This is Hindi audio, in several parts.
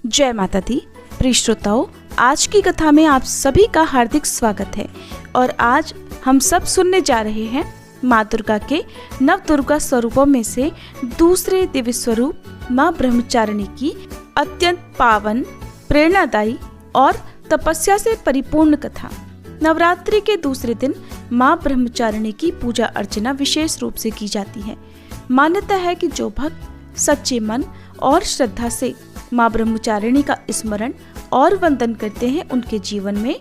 जय माता दी। प्रिय श्रोताओं, आज की कथा में आप सभी का हार्दिक स्वागत है और आज हम सब सुनने जा रहे हैं माँ दुर्गा के नव दुर्गा स्वरूपों में से दूसरे दिव्य स्वरूप माँ ब्रह्मचारिणी की अत्यंत पावन, प्रेरणादायी और तपस्या से परिपूर्ण कथा। नवरात्रि के दूसरे दिन माँ ब्रह्मचारिणी की पूजा अर्चना विशेष रूप से की जाती है। मान्यता है कि जो भक्त सच्चे मन और श्रद्धा से माँ ब्रह्मचारिणी का स्मरण और वंदन करते हैं, उनके जीवन में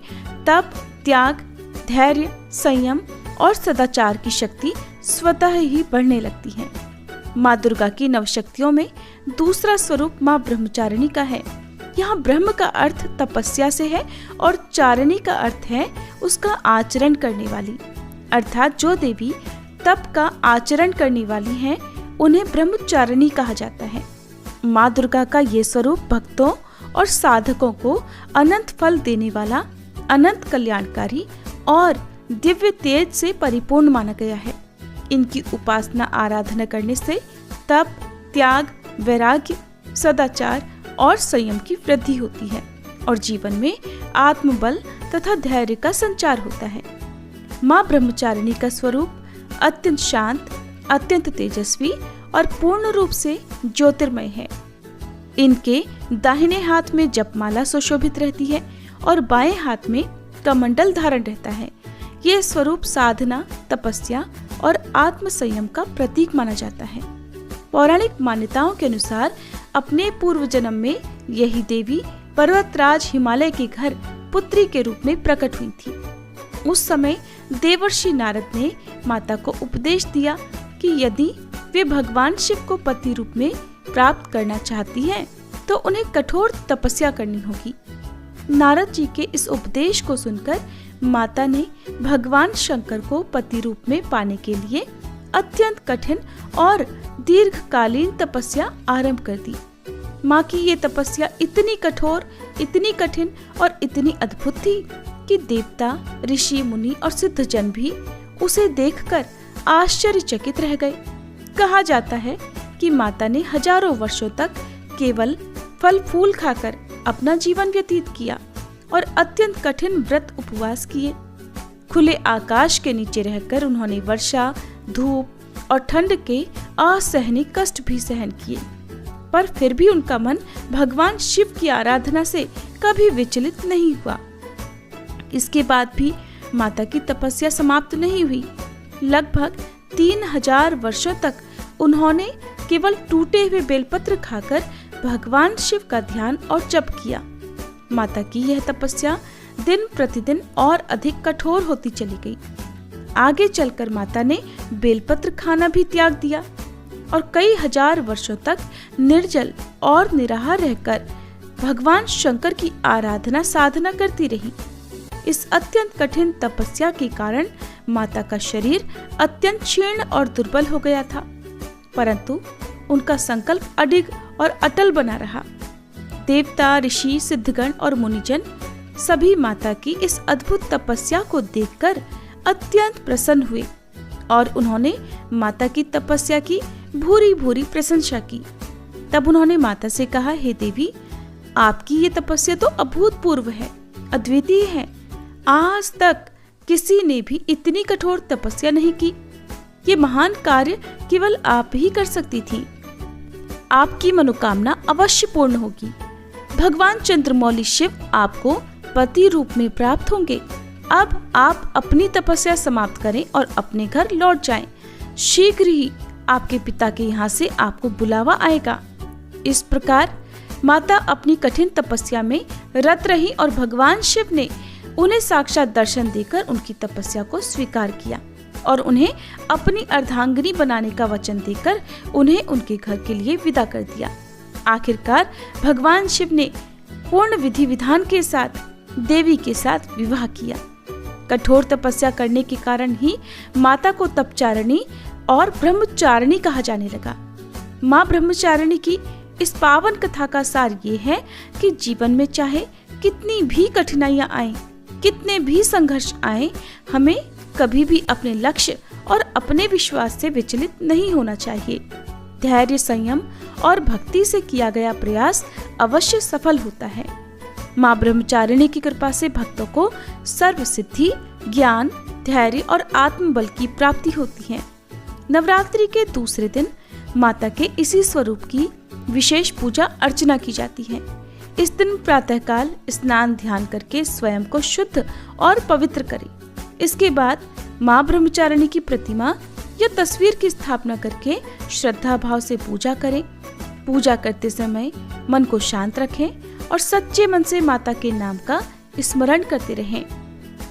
तप, त्याग, धैर्य, संयम और सदाचार की शक्ति स्वतः ही बढ़ने लगती है। माँ दुर्गा की नवशक्तियों में दूसरा स्वरूप माँ ब्रह्मचारिणी का है। यहाँ ब्रह्म का अर्थ तपस्या से है और चारिणी का अर्थ है उसका आचरण करने वाली, अर्थात जो देवी तप का आचरण करने वाली हैं, उन्हें ब्रह्मचारिणी कहा जाता है। माँ दुर्गा का ये स्वरूप भक्तों और साधकों को अनंत फल देने वाला, अनंत कल्याणकारी और दिव्य तेज से परिपूर्ण माना गया है। इनकी उपासना आराधना करने से तप, त्याग, वैराग्य, सदाचार और संयम की वृद्धि होती है और जीवन में आत्मबल तथा धैर्य का संचार होता है। माँ ब्रह्मचारिणी का स्वरूप अत्यंत शांत, अत्यंत तेजस्वी और पूर्ण रूप से ज्योतिर्मय है। इनके दाहिने हाथ में जपमाला सुशोभित रहती है और बाएं हाथ में कमंडल धारण रहता है। ये स्वरूप साधना, तपस्या और आत्म संयम का प्रतीक माना जाता है। पौराणिक मान्यताओं के अनुसार अपने पूर्व जन्म में यही देवी पर्वतराज हिमालय के घर पुत्री के रूप में प्रकट हुई थी। उस समय देवर्षि नारद ने माता को उपदेश दिया कि यदि वे भगवान शिव को पति रूप में प्राप्त करना चाहती हैं, तो उन्हें कठोर तपस्या करनी होगी। नारद जी के इस उपदेश को सुनकर माता ने भगवान शंकर को पति रूप में पाने के लिए अत्यंत कठिन और दीर्घकालीन तपस्या आरंभ कर दी। माँ की ये तपस्या इतनी कठोर, इतनी कठिन और इतनी अद्भुत थी कि देवता, ऋषि, मुनि और सिद्धजन भी उसे देखकर आश्चर्यचकित रह गए। कहा जाता है कि माता ने हजारों वर्षों तक केवल फल फूल खाकर अपना जीवन व्यतीत किया और अत्यंत कठिन व्रत उपवास किए। खुले आकाश के नीचे रहकर उन्होंने वर्षा, धूप और ठंड के असहनीय कष्ट भी सहन किए, पर फिर भी उनका मन भगवान शिव की आराधना से कभी विचलित नहीं हुआ। इसके बाद भी माता की तपस्या समाप्त नहीं हुई। लगभग 3000 वर्षों तक उन्होंने केवल टूटे हुए बेलपत्र खाकर भगवान शिव का ध्यान और जप किया। माता की यह तपस्या दिन प्रतिदिन और अधिक कठोर होती चली गई। आगे चलकर माता ने बेलपत्र खाना भी त्याग दिया और कई हजार वर्षों तक निर्जल और निराहार रहकर भगवान शंकर की आराधना साधना करती रही। इस अत्यंत कठिन तपस्या के कारण माता का शरीर अत्यंत क्षीण और दुर्बल हो गया था, परंतु उनका संकल्प अडिग और अटल बना रहा। देवता, ऋषि, सिद्धगण और मुनिजन सभी माता की इस अद्भुत तपस्या को देखकर अत्यंत प्रसन्न हुए और उन्होंने माता की तपस्या की भूरी भूरी प्रशंसा की। तब उन्होंने माता से कहा, हे देवी, आपकी ये तपस्या तो अभूतपूर्व है, अद्वितीय है। आज तक किसी ने भी इतनी कठोर तपस्या नहीं की। ये महान कार्य केवल आप ही कर सकती थी। आपकी मनोकामना अवश्य पूर्ण होगी। भगवान चंद्रमौली शिव आपको पति रूप में प्राप्त होंगे। अब आप अपनी तपस्या समाप्त करें और अपने घर लौट जाएं। शीघ्र ही आपके पिता के यहाँ से आपको बुलावा आएगा। इस प्रकार माता अपनी कठिन तपस्या में रत रही और भगवान शिव ने उन्हें साक्षात दर्शन देकर उनकी तपस्या को स्वीकार किया और उन्हें अपनी अर्धांगिनी बनाने का वचन देकर उन्हें उनके घर के लिए विदा कर दिया। आखिरकार भगवान शिव ने पूर्ण विधि विधान के साथ देवी के साथ विवाह किया। कठोर तपस्या करने के कारण ही माता को तपचारिणी और ब्रह्मचारिणी कहा जाने लगा। माँ ब्रह्मचारिणी की इस पावन कथा का सार ये है कि जीवन में चाहे कितनी भी कठिनाइयां आए, कितने भी संघर्ष आए, हमें कभी भी अपने लक्ष्य और अपने विश्वास से विचलित नहीं होना चाहिए। धैर्य, संयम और भक्ति से किया गया प्रयास अवश्य सफल होता है। माँ ब्रह्मचारिणी की कृपा से भक्तों को सर्व सिद्धि, ज्ञान, धैर्य और आत्मबल की प्राप्ति होती है। नवरात्रि के दूसरे दिन माता के इसी स्वरूप की विशेष पूजा अर्चना की जाती है। इस दिन प्रातःकाल स्नान ध्यान करके स्वयं को शुद्ध और पवित्र करें। इसके बाद माँ ब्रह्मचारिणी की प्रतिमा या तस्वीर की स्थापना करके श्रद्धा भाव से पूजा करें। पूजा करते समय मन को शांत रखें और सच्चे मन से माता के नाम का स्मरण करते रहें।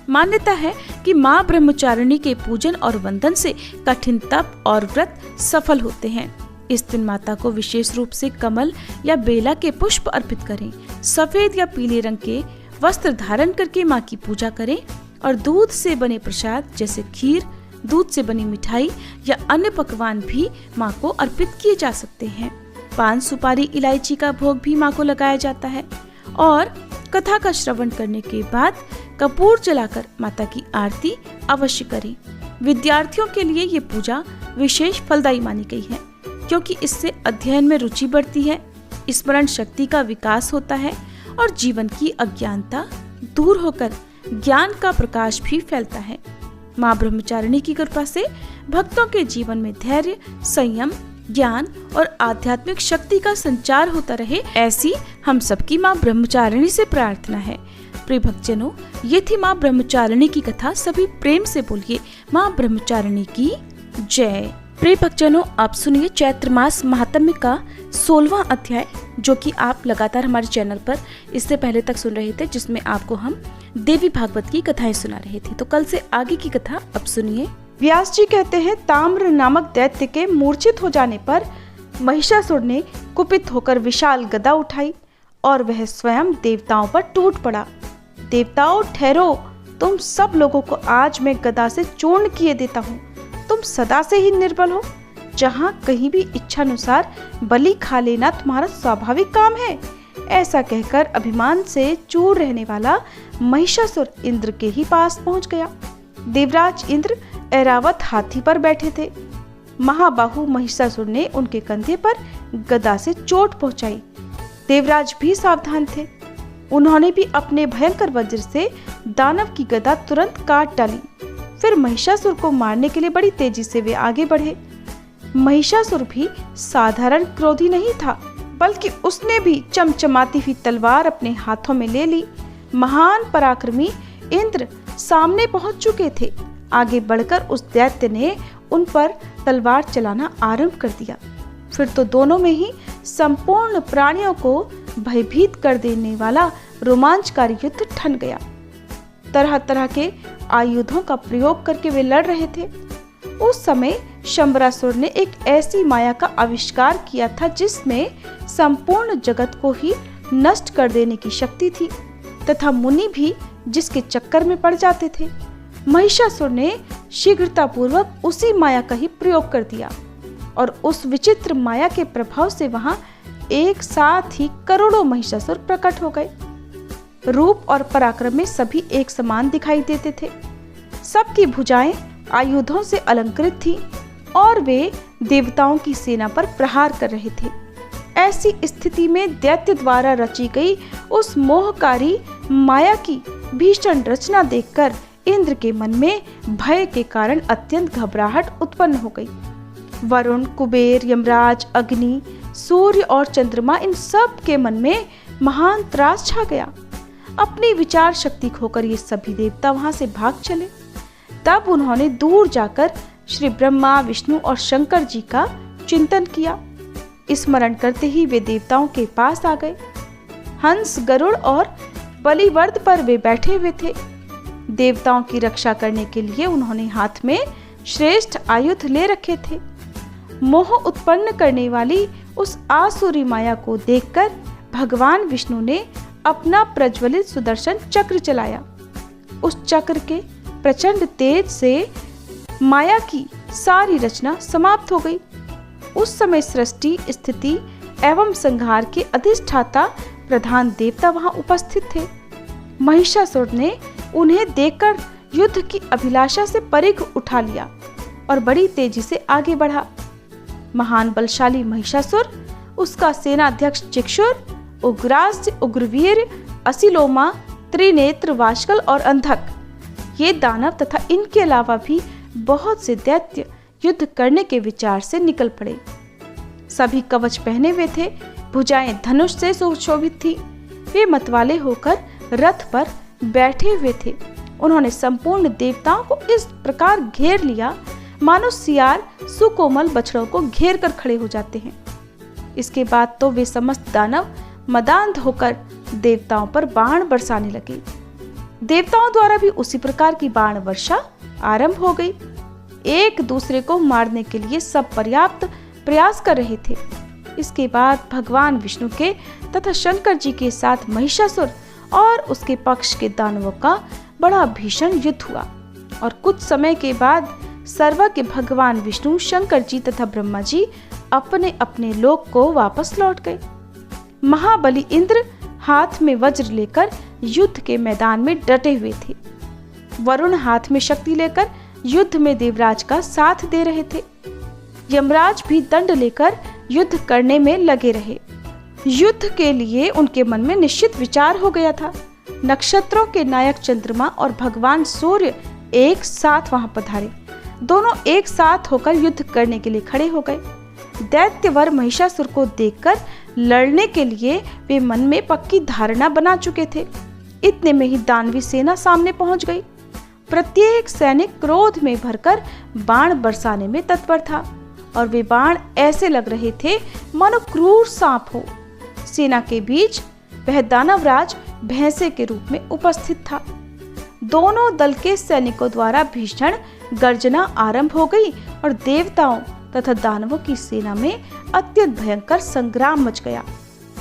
मान्यता है कि माँ ब्रह्मचारिणी के पूजन और वंदन से कठिन तप और व्रत सफल होते हैं। इस दिन माता को विशेष रूप से कमल या बेला के पुष्प अर्पित करें। सफेद या पीले रंग के वस्त्र धारण करके माँ की पूजा करें और दूध से बने प्रसाद जैसे खीर, दूध से बनी मिठाई या अन्य पकवान भी माँ को अर्पित किए जा सकते हैं। पान, सुपारी, इलायची का भोग भी माँ को लगाया जाता है और कथा का श्रवण करने के बाद कपूर जलाकर माता की आरती अवश्य करें। विद्यार्थियों के लिए ये पूजा विशेष फलदायी मानी गई है, क्योंकि इससे अध्ययन में रुचि बढ़ती है, स्मरण शक्ति का विकास होता है और जीवन की अज्ञानता दूर होकर ज्ञान का प्रकाश भी फैलता है। माँ ब्रह्मचारिणी की कृपा से भक्तों के जीवन में धैर्य, संयम, ज्ञान और आध्यात्मिक शक्ति का संचार होता रहे, ऐसी हम सबकी माँ ब्रह्मचारिणी से प्रार्थना है। प्रिय भक्तजनों, ये थी माँ ब्रह्मचारिणी की कथा। सभी प्रेम से बोलिए माँ ब्रह्मचारिणी की जय। प्रिय भक्तजनों, आप सुनिए चैत्र मास महात्म्य का 16वां अध्याय, जो कि आप लगातार हमारे चैनल पर इससे पहले तक सुन रहे थे, जिसमें आपको हम देवी भागवत की कथाएं सुना रहे थे। तो कल से आगे की कथा अब सुनिए। व्यास जी कहते हैं, ताम्र नामक दैत्य के मूर्छित हो जाने पर महिषासुर ने कुपित होकर विशाल गदा उठाई और वह स्वयं देवताओं पर टूट पड़ा। देवताओं, ठहरो, तुम सब लोगों को आज मैं गदा से चूर्ण किए देता हूँ। तुम सदा से ही निर्बल हो। जहाँ कहीं भी इच्छानुसार बलि खा लेना तुम्हारा स्वाभाविक काम है। ऐसा कहकर अभिमान से चूर रहने वाला महिषासुर इंद्र के ही पास पहुंच गया। देवराज इंद्र ऐरावत हाथी पर बैठे थे। महाबाहु महिषासुर ने उनके कंधे पर गदा से चोट पहुंचाई। देवराज भी सावधान थे। उन्होंने भी अपने भयंकर वज्र से दानव की गदा तुरंत काट डाली। फिर महिषासुर को मारने के लिए बड़ी तेजी से वे आगे बढ़े। महिषासुर भी साधारण क्रोधी नहीं था, बल्कि उसने भी चमचमाती हुई तलवार अपने हाथों में ले ली। महान पराक्रमी इंद्र सामने पहुंच चुके थे। आगे बढ़कर उस दैत्य ने उन पर तलवार चलाना आरंभ कर दिया। फिर तो दोनों में ही संपूर्ण प्राणियों को भयभीत कर देने वाला रोमांचकारी युद्ध ठन गया। तरह तरह के आयुधों का प्रयोग करके वे लड़ रहे थे। उस समय शंबरासुर ने एक ऐसी माया का आविष्कार किया था जिसमें संपूर्ण जगत को ही नष्ट कर देने की शक्ति थी, तथा मुनि भी जिसके चक्कर में पड़ जाते थे। महिषासुर ने शीघ्रतापूर्वक उसी माया का ही प्रयोग कर दिया और उस विचित्र माया के प्रभाव से वहां एक साथ ही करोड़ों महिषासुर प्रकट हो गए। रूप और पराक्रम में सभी एक समान दिखाई देते थे। सबकी भुजाएं आयुधों से अलंकृत थी और वे देवताओं की सेना पर प्रहार कर रहे थे। ऐसी स्थिति में दैत्य द्वारा रची गई उस मोहकारी माया की भीषण रचना देखकर इंद्र के मन में भय के कारण अत्यंत घबराहट उत्पन्न हो गई। वरुण, कुबेर, यमराज, अग्नि, सूर्य और चंद्रमा, इन सब के मन में महान त्रास छा गया। अपनी विचार शक्ति खोकर ये सभी देवता वहां से भाग चले। तब उन्होंने दूर जाकर श्री ब्रह्मा, विष्णु और शंकर जी का चिंतन किया। स्मरण करते ही वे देवताओं के पास आ गए। हंस, गरुड़ और बलिवर्द पर वे बैठे हुए थे। देवताओं की रक्षा करने के लिए उन्होंने हाथ में श्रेष्ठ आयुध ले रखे थे। मोह उत्पन्न करने वाली उस आसुरी माया को देखकर भगवान विष्णु ने अपना प्रज्वलित सुदर्शन चक्र चलाया। उस चक्र के प्रचंड तेज से माया की सारी रचना समाप्त हो गई। उस समय सृष्टि, स्थिति एवं संहार के अधिष्ठाता प्रधान देवता वहां उपस्थित थे। महिषासुर ने उन्हें देखकर युद्ध की अभिलाषा से परिघ उठा लिया और बड़ी तेजी से आगे बढ़ा। महान बलशाली महिषासुर, उसका सेनाध्यक्ष चिक्षुर, उग्रास्य, उग्रवीर, असिलोमा, त्रिनेत्र, वाशकल और अंधक, ये दानव तथा इनके अलावा भी बहुत से दैत्य युद्ध करने के विचार से निकल पड़े। सभी कवच पहने हुए थे, भुजाएं धनुष से सुशोभित थी। वे मतवाले होकर रथ पर बैठे हुए थे। उन्होंने संपूर्ण देवताओं को इस प्रकार घेर लिया मानो सियार सुकोमल बछड़ों को घेर कर खड़े हो जाते हैं। इसके बाद तो वे समस्त दानव मदांध होकर देवताओं पर बाण बरसाने लगे। देवताओं द्वारा भी उसी प्रकार की बाण वर्षा आरंभ हो गई। एक दूसरे को मारने के लिए सब पर्याप्त प्रयास कर रहे थे। इसके बाद भगवान विष्णु के तथा शंकर जी के साथ महिषासुर और उसके पक्ष के दानवों का बड़ा भीषण युद्ध हुआ और कुछ समय के बाद सर्वज्ञ भगवान विष्णु, शंकर जी तथा ब्रह्मा जी अपने अपने लोक को वापस लौट गए। महाबली इंद्र हाथ में वज्र लेकर युद्ध के मैदान में डटे हुए थे। वरुण हाथ में शक्ति लेकर युद्ध में देवराज का साथ दे रहे थे। यमराज भी दंड लेकर युद्ध करने में लगे रहे। युद्ध के लिए उनके मन में निश्चित विचार हो गया था। नक्षत्रों के नायक चंद्रमा और भगवान सूर्य एक साथ वहां पधारे। दोनों एक साथ होकर युद्ध करने के लिए खड़े हो गए। दैत्यवर महिषासुर को देखकर लड़ने के लिए वे मन में पक्की धारणा बना चुके थे। इतने में ही दानवी सेना सामने पहुंच गई। प्रत्येक सैनिक क्रोध में भरकर बाण बरसाने में तत्पर था और वे बाण ऐसे लग रहे थे मानो क्रूर सांप हो। सेना के बीच वह दानवराज भैंसे के रूप में उपस्थित था। दोनों दल के सैनिकों द्वारा भीषण गर्जना आरंभ हो गई और देवताओं तथा दानवों की सेना में अत्यंत भयंकर संग्राम मच गया।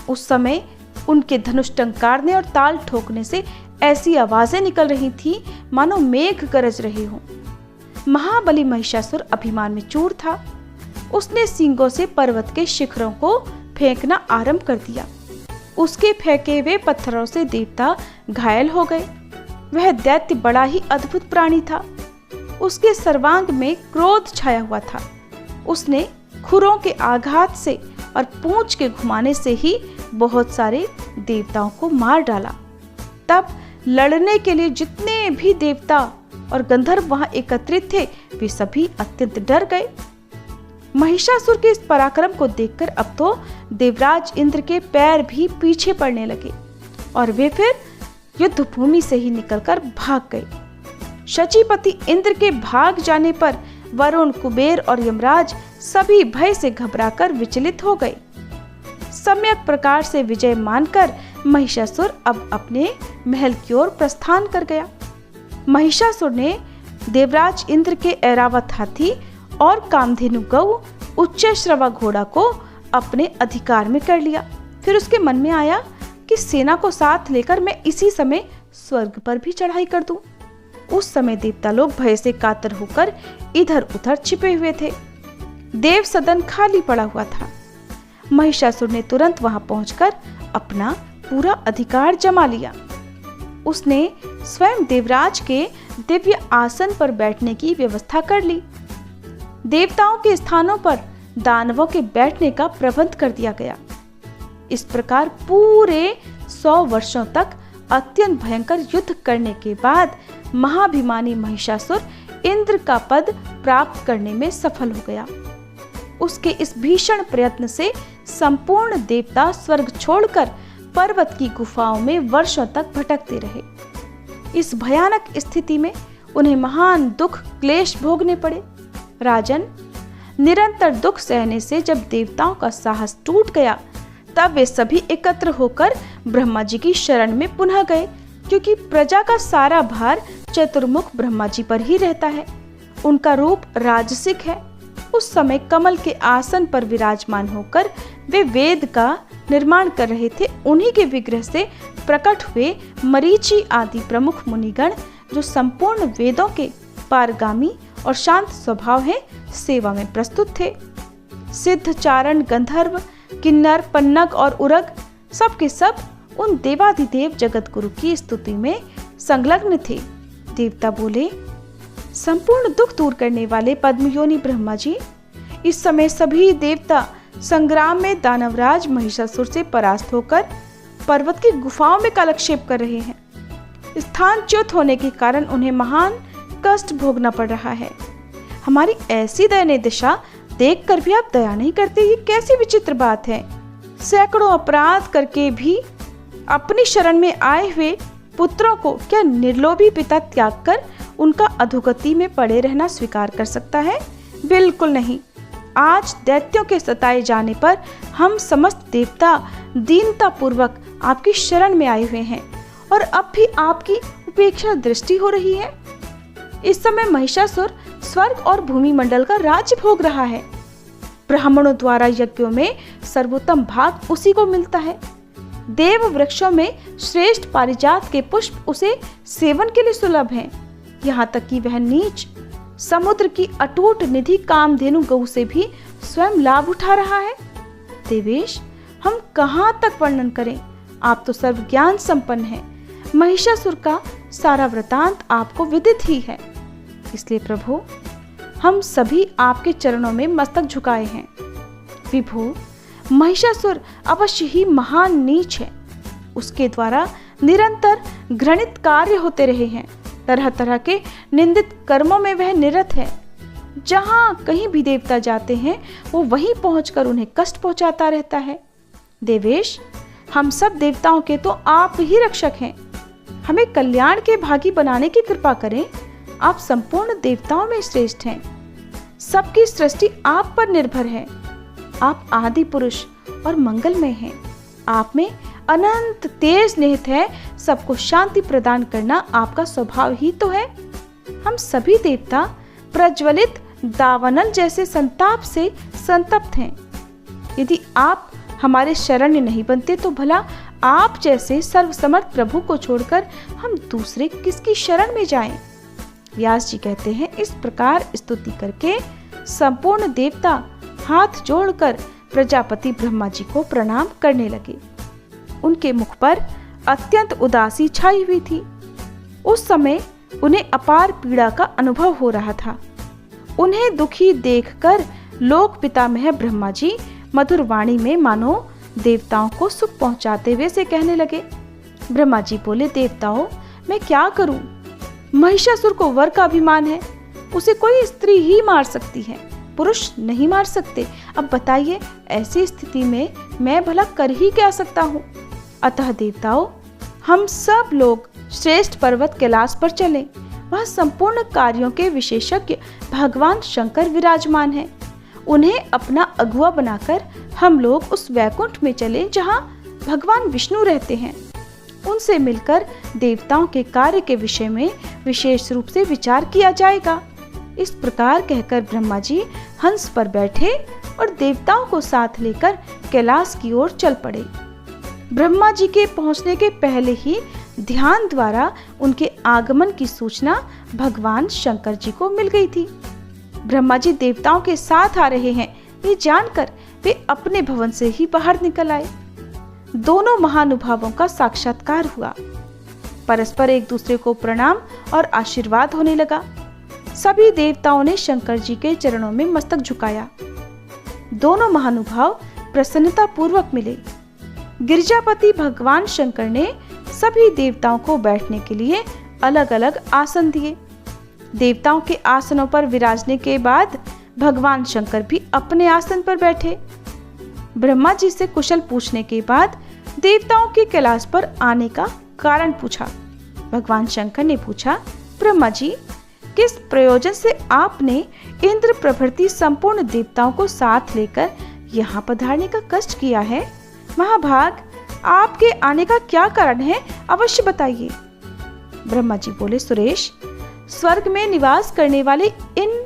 उस समय उनके धनुष टंकारने और ताल ठोकने से ऐसी आवाजें निकल रही थी मानो मेघ गरज रहे हों। महाबली महिषासुर अभिमान में चूर था। उसने सींगों से पर्वत के शिखरों को फेंकना आरंभ कर दिया। उसके फेंके हुए पत्थरों से देवता घायल हो गए। वह दैत्य बड़ा ही अद्भुत प्राणी था। उसके सर्वांग में क्रोध छाया हुआ था। उसने खुरों के आघात से और पूंछ के घुमाने से ही बहुत सारे देवताओं को मार डाला। तब लड़ने के लिए जितने भी देवता और गंधर्व वहां एकत्रित थे वे सभी अत्यंत डर गए। महिषासुर के इस पराक्रम को देखकर अब तो देवराज इंद्र के पैर भी पीछे पड़ने लगे और वे फिर युद्ध भूमि से ही निकलकर भाग गए। शचीपति इंद्र के भाग जाने पर वरुण, कुबेर और यमराज सभी भय से घबराकर विचलित हो गए। सम्यक प्रकार से विजय मानकर महिषासुर अब अपने महल की ओर प्रस्थान कर गया। महिषासुर ने देवराज इंद्र के ऐरावत हाथी और कामधेनु गऊ, उच्च श्रवा घोड़ा को अपने अधिकार में कर लिया। फिर उसके मन में आया कि सेना को साथ लेकर मैं इसी समय स्वर्ग पर भी चढ़ाई कर दूं। उस समय देवता लोग भय से कातर होकर इधर उधर छिपे हुए थे। देव सदन खाली पड़ा हुआ था। महिषासुर ने तुरंत वहां पहुंचकर अपना पूरा अधिकार जमा लिया। उसने स्वयं देवराज के दिव्य आसन पर बैठने की व्यवस्था कर ली। देवताओं के स्थानों पर दानवों के बैठने का प्रबंध कर दिया गया। इस प्रकार पूरे 100 वर्षों तक अत्यंत भयंकर युद्ध करने के बाद महाभिमानी महिषासुर इंद्र का पद प्राप्त करने में सफल हो गया। उसके इस भीषण प्रयत्न से संपूर्ण देवता स्वर्ग छोड़कर पर्वत की गुफाओं में वर्षों तक भटकते रहे। इस भयानक स्थिति में उन्हें महान दुख क्लेश भोगने पड़े। राजन, निरंतर दुख सहने से जब देवताओं का साहस टूट गया तब वे सभी एकत्र होकर ब्रह्मा जी की शरण में पुनः गए, क्योंकि प्रजा का सारा भार चतुर्मुख ब्रह्मा जी पर ही रहता है। उनका रूप राजसिक है। उस समय कमल के आसन पर विराजमान होकर वे वेद का निर्माण कर रहे थे। उन्हीं के विग्रह से प्रकट हुए मरीचि आदि प्रमुख मुनिगण, जो संपूर्ण वेदों के पारगामी और शांत स्वभाव हैं, सेवा में प्रस्तुत थे। सिद्ध, चारण, गंधर्व, किन्नर, पन्नग और उरग सब के सब उन देवाधिदेव जगत गुरु की स्तुति में संलग्न थे। देवता बोले, संपूर्ण दुख दूर करने वाले पद्मयोनि ब्रह्मा जी, इस समय सभी देवता संग्राम में दानवराज महिषासुर से परास्त होकर पर्वत की गुफाओं में कालक्षेप कर रहे हैं। स्थानच्युत होने के कारण उन्हें महान कष्ट भोगना पड़ रहा है। हमारी ऐसी दयनीय दशा देखकर भी आप दया नहीं करते, ये कैसी विचित्र बात है। सैकड़ों अपराध करके भी अपनी शरण में आए हुए पुत्रों को क्या निर्लोभी पिता त्याग कर उनका अधोगति में पड़े रहना स्वीकार कर सकता है? बिल्कुल नहीं। आज दैत्यों के सताए जाने पर हम समस्त देवता दीनता पूर्वक आपकी शरण में आए हुए हैं और अब भी आपकी उपेक्षा दृष्टि हो रही है। इस समय महिषासुर स्वर्ग और भूमि मंडल का राज्य भोग रहा है। ब्राह्मणों द्वारा यज्ञों में सर्वोत्तम भाग उसी को मिलता है। देव वृक्षों में श्रेष्ठ पारिजात के पुष्प उसे सेवन के लिए सुलभ हैं। यहाँ तक कि वह नीच समुद्र की अटूट निधि कामधेनु गौ से भी स्वयं लाभ उठा रहा है। देवेश, हम कहाँ तक वर्णन करें, आप तो सर्व ज्ञान संपन्न हैं। महिषासुर का सारा वृतांत आपको विदित ही है। इसलिए प्रभु, हम सभी आपके चरणों में मस्तक झुकाए हैं। विभो, महिषासुर अवश्य ही महान नीच है। उसके द्वारा निरंतर घृणित कार्य होते रहे हैं। तरह तरह के निंदित कर्मों में वह निरत है। जहां कहीं भी देवता जाते हैं वो वहीं पहुंचकर उन्हें कष्ट पहुंचाता रहता है। देवेश, हम सब देवताओं के तो आप ही रक्षक हैं। हमें कल्याण के भागी बनाने की कृपा करें। आप संपूर्ण देवताओं में श्रेष्ठ हैं। सबकी सृष्टि आप पर निर्भर है। आप आदि पुरुष और मंगलमय हैं। आप में अनंत तेज निहित है। सबको शांति प्रदान करना आपका स्वभाव ही तो है। हम सभी देवता प्रज्वलित दावानल जैसे संताप से संतप्त हैं। यदि आप हमारे शरण नहीं बनते तो भला आप जैसे सर्वसमर्थ प्रभु को छोड़कर हम दूसरे किसकी शरण में जाएं? व्यास जी कहते हैं, इस प्रकार स्तुति करके संपूर्ण देवता हाथ जोड़कर प्रजापति ब्रह्मा जी को प्रणाम करने लगे। उनके मुख पर अत्यंत उदासी छाई हुई थी। उस समय उन्हें अपार पीड़ा का अनुभव हो रहा था। उन्हें दुखी देखकर लोक पितामह ब्रह्मा जी मधुर वाणी में मानो देवताओं को सुख पहुंचाते हुए से कहने लगे। ब्रह्मा जी बोले, देवताओं, मैं क्या करूं? महिषासुर को वर का अभिमान है। उसे कोई स्त्री ही मार सकती है, पुरुष नहीं मार सकते। अब बताइए, ऐसी स्थिति में मैं भला कर ही क्या सकता हूँ? अतः देवताओं, हम सब लोग श्रेष्ठ पर्वत कैलाश पर चलें। वह संपूर्ण कार्यों के विशेषज्ञ भगवान शंकर विराजमान हैं। उन्हें अपना अगुआ बनाकर हम लोग उस वैकुंठ में चले जहाँ भगवान विष्णु रहते हैं। उनसे मिलकर देवताओं के कार्य के विषय में विशेष रूप से विचार किया जाएगा। इस प्रकार कहकर ब्रह्मा जी हंस पर बैठे और देवताओं को साथ लेकर कैलाश की ओर चल पड़े। ब्रह्मा जी के पहुंचने के पहले ही ध्यान द्वारा उनके आगमन की सूचना भगवान शंकर जी को मिल गई थी। ब्रह्मा जी देवताओं के साथ आ रहे हैं ये जानकर वे अपने भवन से ही बाहर निकल आए। दोनों महानुभावों का साक्षात्कार हुआ। परस्पर एक दूसरे को प्रणाम और आशीर्वाद होने लगा। सभी देवताओं ने शंकर जी के चरणों में मस्तक झुकाया। दोनों महानुभाव प्रसन्नता पूर्वक मिले। गिरिजापति भगवान शंकर ने सभी देवताओं को बैठने के लिए अलग अलग आसन दिए। देवताओं के आसनों पर विराजने के बाद भगवान शंकर भी अपने आसन पर बैठे। ब्रह्मा जी से कुशल पूछने के बाद देवताओं के कैलाश पर आने का कारण पूछा। भगवान शंकर ने पूछा, ब्रह्मा जी, किस प्रयोजन से आपने इंद्र प्रभृति संपूर्ण देवताओं को साथ लेकर यहाँ पधारने का कष्ट किया है? महाभाग, आपके आने का क्या कारण है, अवश्य बताइए। ब्रह्मा जी बोले, सुरेश, स्वर्ग में निवास करने वाले इन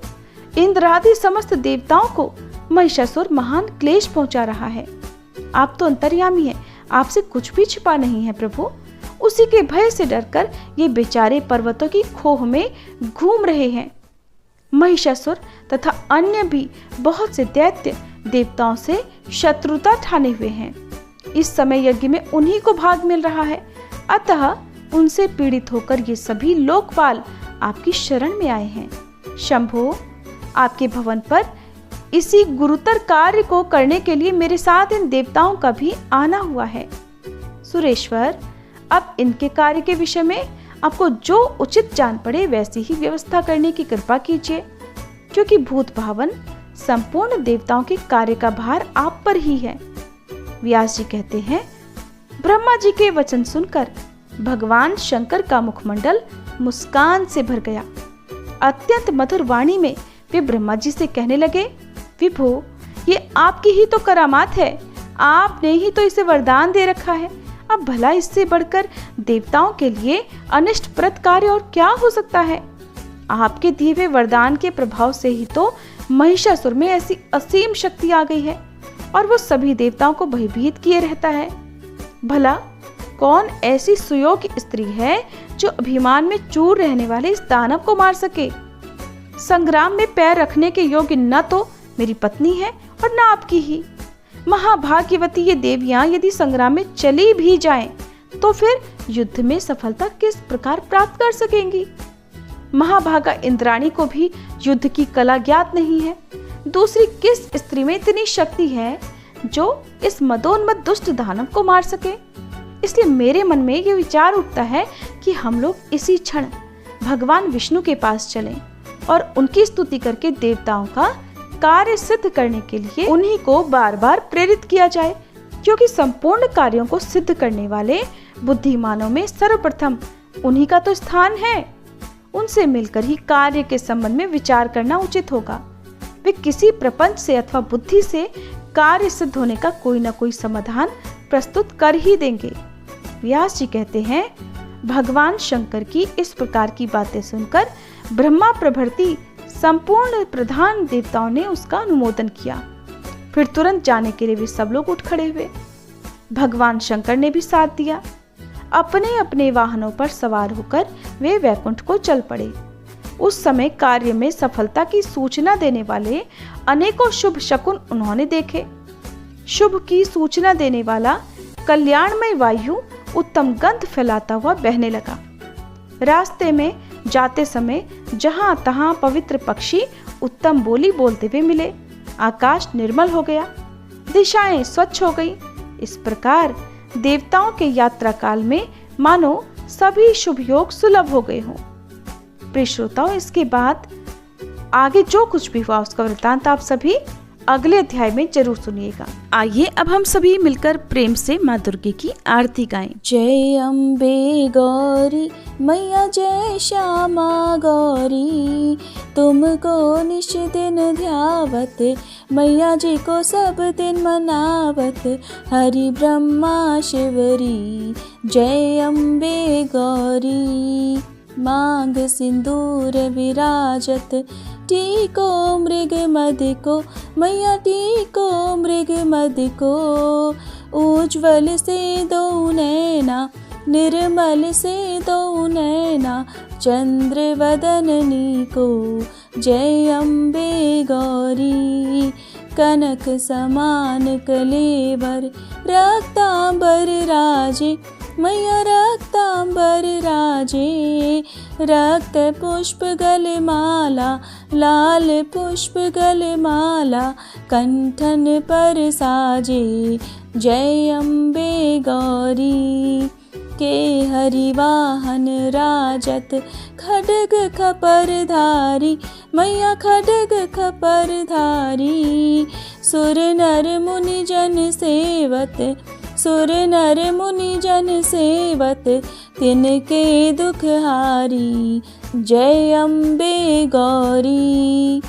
इंद्रादि समस्त देवताओं को महिषासुर महान क्लेश पहुंचा रहा है। आप तो अंतर्यामी हैं, आपसे कुछ भी छिपा नहीं है प्रभु। उसी के भय से डरकर ये बेचारे पर्वतों की खोह में घूम रहे हैं। महिषासुर तथा अन्य भी बहुत से दैत्य देवताओं से शत्रुता ठाने हुए हैं। इस समय यज्ञ में उन्हीं को भाग मिल रहा है। अतः उनसे पीड़ित होकर ये सभी लोकपाल आपकी शरण में आए हैं। शंभो, आपके भवन पर इसी गुरुतर कार्य को करने के लिए मेरे साथ इन देवताओं का भी आना हुआ है। सुरेश्वर, अब इनके कार्य के विषय में आपको जो उचित जान पड़े वैसी ही व्यवस्था करने की कृपा कीजिए, क्योंकि भूत भावन संपूर्ण देवताओं के कार्य का भार आप पर ही है। व्यास जी कहते हैं, ब्रह्मा जी के वचन सुनकर भगवान शंकर का मुखमंडल मुस्कान से भर गया। अत्यंत मधुर वाणी में वे ब्रह्मा जी से कहने लगे, विभो, ये आपकी ही तो करामात है, आपने ही तो इसे वरदान दे रखा है। अब भला इससे बढ़कर देवताओं के लिए अनिष्टप्रद कार्य और क्या हो सकता है। आपके दिए हुए वरदान के प्रभाव से ही तो महिषासुर में ऐसी असीम शक्ति आ गई है और वो सभी देवताओं को भयभीत किए रहता है। भला कौन ऐसी सुयोग्य स्त्री है जो अभिमान में चूर रहने वाले इस दानव को मार सके। संग्राम में पैर रखने के योग्य न तो मेरी पत्नी है और न आपकी ही। महाभाग्यवती ये देवियां यदि संग्राम में चली भी जाएं, तो फिर युद्ध में सफलता किस प्रकार प्राप्त कर सकेंगी। महाभागा इंद्राणी को भी युद्ध की कला ज्ञात नहीं है। दूसरी किस स्त्री में इतनी शक्ति है जो इस मदोन्मत्त दुष्ट दानव को मार सके। इसलिए मेरे मन में ये विचार उठता है कि हम लोग इसी क्षण भगवान विष्णु के पास चलें और उनकी स्तुति करके देवताओं का कार्य सिद्ध करने के लिए उन्हीं को बार बार प्रेरित किया जाए, क्योंकि संपूर्ण कार्यों को सिद्ध करने वाले बुद्धिमानों में सर्वप्रथम उन्हीं का तो स्थान है। उनसे मिलकर ही कार्य के संबंध में विचार करना उचित होगा। वे किसी प्रपंच से अथवा बुद्धि से कार्य सिद्ध होने का कोई न कोई समाधान प्रस्तुत कर ही देंगे। व्यास जी कहते हैं, भगवान शंकर की इस प्रकार की बातें सुनकर ब्रह्मा प्रभृति संपूर्ण प्रधान देवताओं ने उसका अनुमोदन किया। फिर तुरंत जाने के लिए वे सब लोग उठ खड़े हुए। भगवान शंकर ने भी साथ दिया। अपने अपने वाहनों पर सवार होकर वे वैकुंठ को चल पड़े। उस समय कार्य में सफलता की सूचना देने वाले अनेकों शुभ शकुन उन्होंने देखे। शुभ की सूचना देने वाला कल्याणमय वायु उत्तम गंध फैलाता हुआ बहने लगा। रास्ते में जाते समय जहां तहां पवित्र पक्षी उत्तम बोली बोलते हुए मिले। आकाश निर्मल हो गया, दिशाएं स्वच्छ हो गई। इस प्रकार देवताओं के यात्रा काल में मानो सभी शुभ योग सुलभ हो गए हों। प्रिय श्रोताओं, इसके बाद आगे जो कुछ भी हुआ उसका वृत्तांत आप सभी अगले अध्याय में जरूर सुनिएगा। आइए अब हम सभी मिलकर प्रेम से माँ दुर्गे की आरती गाएं। जय अम्बे गौरी मैया, जय श्यामा गौरी, तुमको निश दिन ध्यावत, मैया जी को सब दिन मनावत, हरि ब्रह्मा शिवरी। जय अम्बे गौरी, मांग सिंदूर विराजत, टीको मृग मद को, मैया टीको मृग मद को, उज्ज्वल से दो नैना, निर्मल से दो नैना, चंद्र वदननी को। जय अम्बे गौरी, कनक समान कलेवर, रक्तांबर राजे, मैया रक्तांबर राजे, रक्त पुष्प गलमाला, लाल पुष्प गलमाला, कंठन पर साजे। जय अम्बे गौरी, के हरिवाहन राजत, खड्ग खपर धारी, मैया खड्ग खपर धारी, सुर नर मुनि जन सेवत, सुर नर मुनि जन सेवत, तिनके दुख हारी। जय अम्बे गौरी,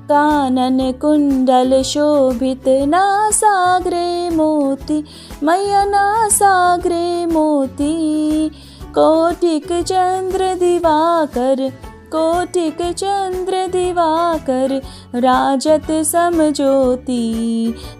कानन कुंडल शोभित, नासाग्रे मोती, मैया नासाग्रे मोती, कोटिक चंद्र दिवाकर, कोटिक चंद्र दिवाकर, राजत समज्योति।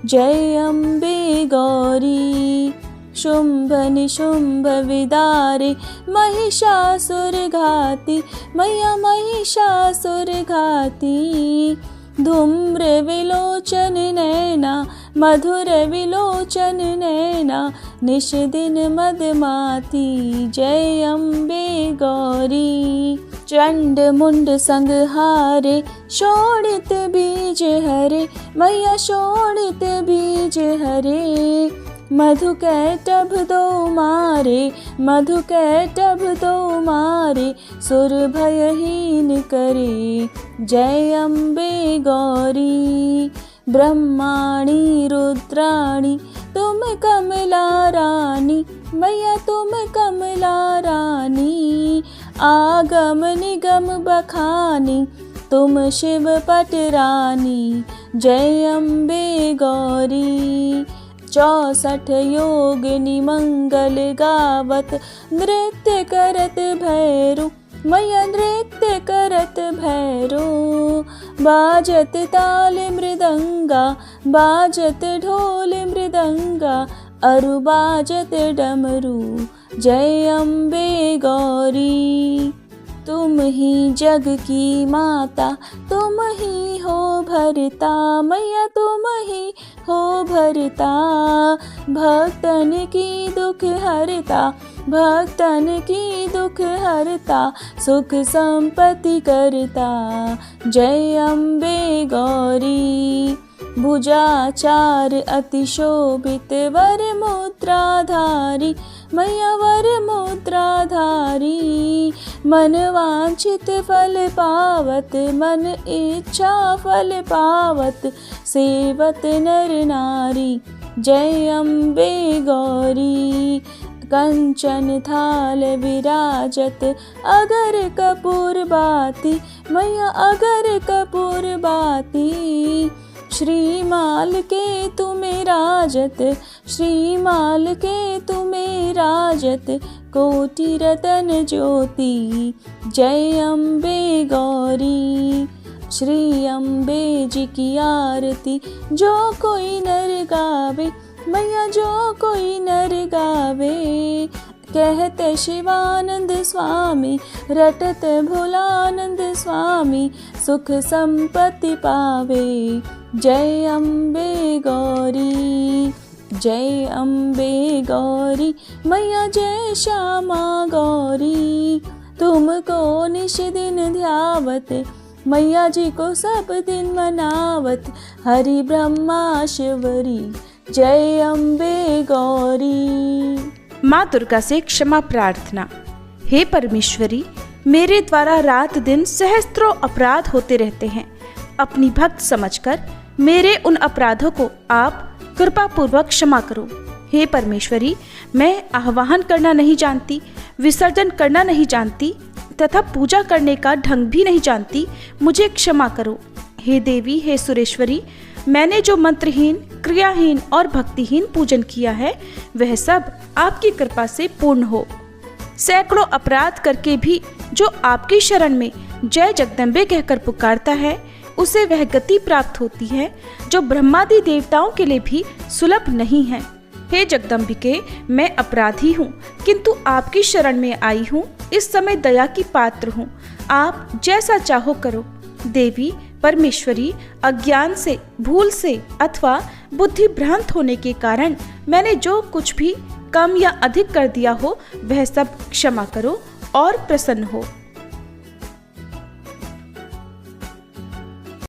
जय अम्बे गौरी, शुंभ निशुंभ विदारे, महिषासुर घाती, मैया महिषासुर घाती, धूम्र विलोचन नैना, मधुर विलोचन नैना, निश दिन मदमाती। जय अम्बे गौरी, चंड मुंड संहारे, शोणित बीज हरे, मैया शोणित बीज हरे। मधु कैटभ दो मारे, मधु कैटभ दो मारे, सुर भयहीन करे, जय अम्बे गौरी। ब्रह्माणी रुद्राणी तुम कमला रानी, मैया तुम कमला रानी। आगम निगम बखानी तुम शिव पट रानी, जय अम्बे गौरी। 64 योगिनी मंगल गावत, नृत्य करत भैरू, मैया नृत्य करत भैरू। बाजत ताल मृदंगा, बाजत ढोल मृदंगा, अरु बाजत डमरू, जय अम्बे गौरी। तुम ही जग की माता, तुम ही हो भरता, मैया तुम ही हो भरता। भक्तन की दुख हरता, भक्तन की दुख हरता, सुख संपत्ति करता, जय अम्बे गौरी। भुजाचार अति शोभित वर मुद्राधारी, मैया वर मुद्राधारी। मन वांछित फल पावत, मन इच्छा फल पावत, सेवत नर नारी, जय अम्बे गौरी। कंचन थाल विराजत, अगर कपूर बाती, मैया अगर कपूर बाती। श्रीमाल के तुम्हें राजत, श्रीमाल के तुम्हें राजत, कोटि रतन ज्योति, जय अम्बे गौरी। श्री अम्बे जी की आरती जो कोई नर गावे, मैया जो कोई नर गावे। कहते शिवानंद स्वामी, रटत भोलानंद स्वामी, सुख संपत्ति पावे, जय अम्बे गौरी। जय अम्बे गौरी, मैया जय श्यामा गौरी। तुमको निश दिन ध्यावत, मैया जी को सब दिन मनावत, हरि ब्रह्मा शिवरी, जय अम्बे गौरी। माँ दुर्गा से क्षमा प्रार्थना। हे परमेश्वरी, मेरे द्वारा रात दिन सहस्त्रों अपराध होते रहते हैं। अपनी भक्त समझकर मेरे उन अपराधों को आप कृपा पूर्वक क्षमा करो। हे परमेश्वरी, मैं आह्वान करना नहीं जानती, विसर्जन करना नहीं जानती तथा पूजा करने का ढंग भी नहीं जानती, मुझे क्षमा करो। हे देवी, हे सुरेश्वरी, मैंने जो मंत्रहीन, क्रियाहीन और भक्तिहीन पूजन किया है वह सब आपकी कृपा से पूर्ण हो। सैकड़ों अपराध करके भी जो आपकी शरण में जय जगदम्बे कहकर पुकारता है उसे वह गति प्राप्त होती है जो ब्रह्मादि देवताओं के लिए भी सुलभ नहीं है। हे जगदम्बिके, मैं अपराधी हूँ किंतु आपकी शरण में आई हूँ। इस समय दया की पात्र हूँ, आप जैसा चाहो करो। देवी परमेश्वरी, अज्ञान से, भूल से अथवा बुद्धि भ्रांत होने के कारण मैंने जो कुछ भी कम या अधिक कर दिया हो वह सब क्षमा करो और प्रसन्न हो।